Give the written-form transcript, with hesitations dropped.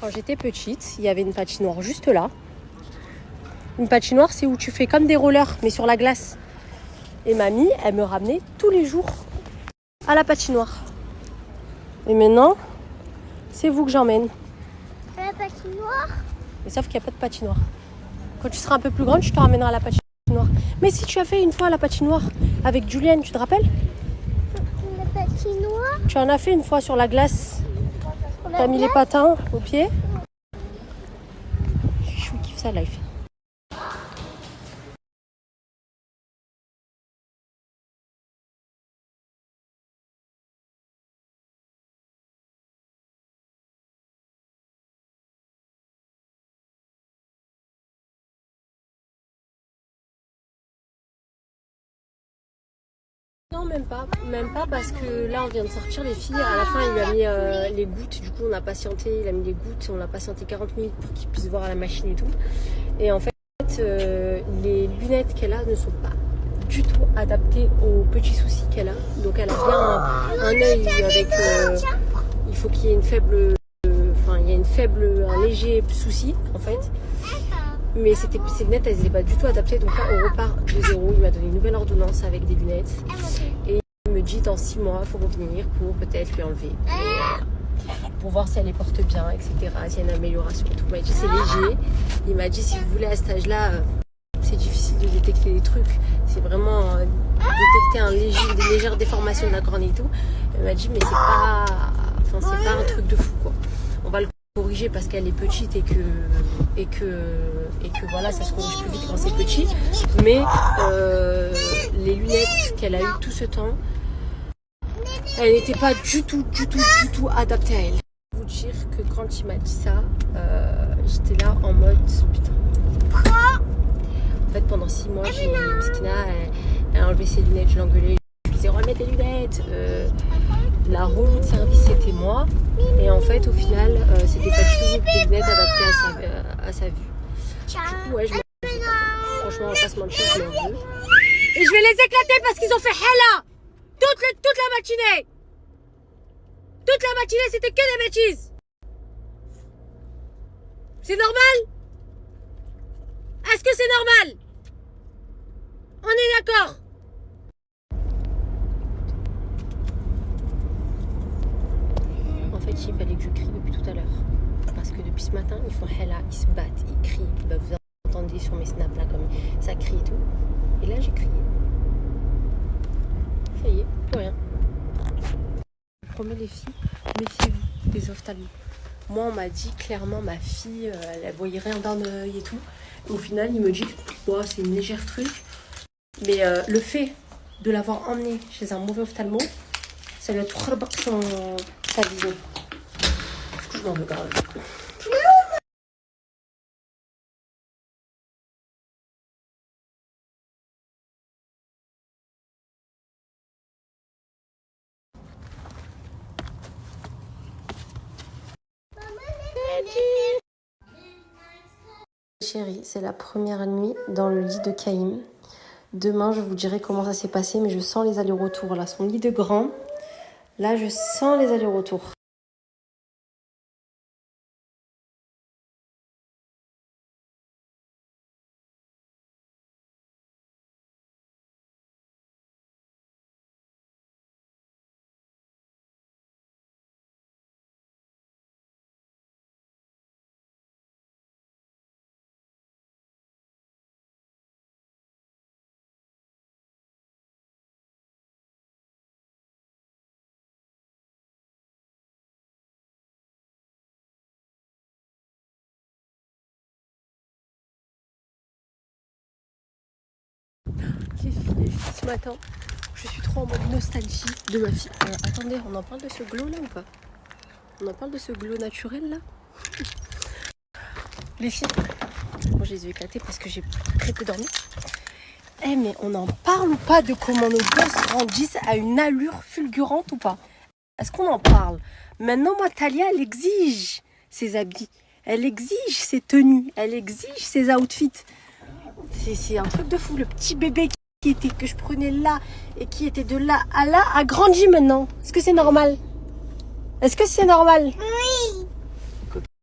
Quand j'étais petite, il y avait une patinoire juste là. Une patinoire, c'est où tu fais comme des rollers, mais sur la glace. Et mamie, elle me ramenait tous les jours à la patinoire. Et maintenant, c'est vous que j'emmène. À la patinoire? Mais sauf qu'il n'y a pas de patinoire. Quand tu seras un peu plus grande, je te ramènerai à la patinoire. Mais si tu as fait une fois la patinoire avec Julienne, tu te rappelles? La patinoire? Tu en as fait une fois sur la glace. Tu as mis les patins aux pieds. Chou kiffe sa life. Non, même pas parce que là on vient de sortir les filles. À la fin il lui a mis les gouttes, du coup on a patienté, il a mis les gouttes, on a patienté 40 minutes pour qu'il puisse voir à la machine et tout. Et en fait les lunettes qu'elle a ne sont pas du tout adaptées aux petits soucis qu'elle a. Donc elle a bien un œil avec il faut qu'il y ait une faible un léger souci en fait. Mais ces lunettes, elles n'étaient pas du tout adaptées. Donc là, on repart de zéro. Il m'a donné une nouvelle ordonnance avec des lunettes. Et il me dit, dans 6 mois, il faut revenir pour peut-être lui enlever. Pour voir si elle les porte bien, etc. S'il y a une amélioration et tout. Il m'a dit, c'est léger. Il m'a dit, si vous voulez, à cet âge-là, c'est difficile de détecter des trucs. C'est vraiment détecter des légères déformations de la cornée et tout. Il m'a dit, mais c'est pas un truc de fou, quoi. On va le corriger parce qu'elle est petite et que voilà, ça se corrige plus vite quand c'est petit. Mais les lunettes qu'elle a eues tout ce temps, elles n'étaient pas du tout adaptées à elle. Je vais vous dire que quand il m'a dit ça, j'étais là en mode putain. En fait, pendant 6 mois, Miskina, elle a enlevé ses lunettes, je l'engueulais, je lui disais remets tes lunettes. La relou de service c'était moi, et en fait au final c'était pas du tout des lunettes adaptées à sa vue. Du coup ouais, je m'en veux. Franchement on va pas se mentir, je m'en veux. Et je vais les éclater parce qu'ils ont fait hella toute la matinée. Toute la matinée c'était que des bêtises. C'est normal? Est-ce que c'est normal? On est d'accord? En fait, il fallait que je crie depuis tout à l'heure. Parce que depuis ce matin, ils font hella, ils se battent, ils crient. Bah, vous entendez sur mes snaps là, comme ça crie et tout. Et là, j'ai crié. Ça y est, plus rien. Je promets les filles, méfiez-vous des ophtalmos. Moi, on m'a dit clairement, ma fille, elle voyait rien d'un œil et tout. Au final, il me dit que c'est une légère truc. Mais le fait de l'avoir emmenée chez un mauvais ophtalmo, ça lui a tout rebattu sa vision. Du coup, je m'en veux grave. Chérie, c'est la première nuit dans le lit de Caïm. Demain, je vous dirai comment ça s'est passé, mais je sens les allers-retours. Là, son lit de grand. Là, je sens les allers-retours. Ce matin, je suis trop en mode nostalgie de ma fille. Attendez, on en parle de ce glow là ou pas? On en parle de ce glow naturel là? Les filles, moi je les ai éclatées parce que j'ai très peu dormi. Mais on en parle ou pas de comment nos gosses grandissent à une allure fulgurante ou pas? Est-ce qu'on en parle? Maintenant, moi, Talia, elle exige ses habits. Elle exige ses tenues. Elle exige ses outfits. C'est un truc de fou. Le petit bébé que je prenais là et qui était de là à là a grandi maintenant. Est-ce que c'est normal? Est-ce que c'est normal? Oui.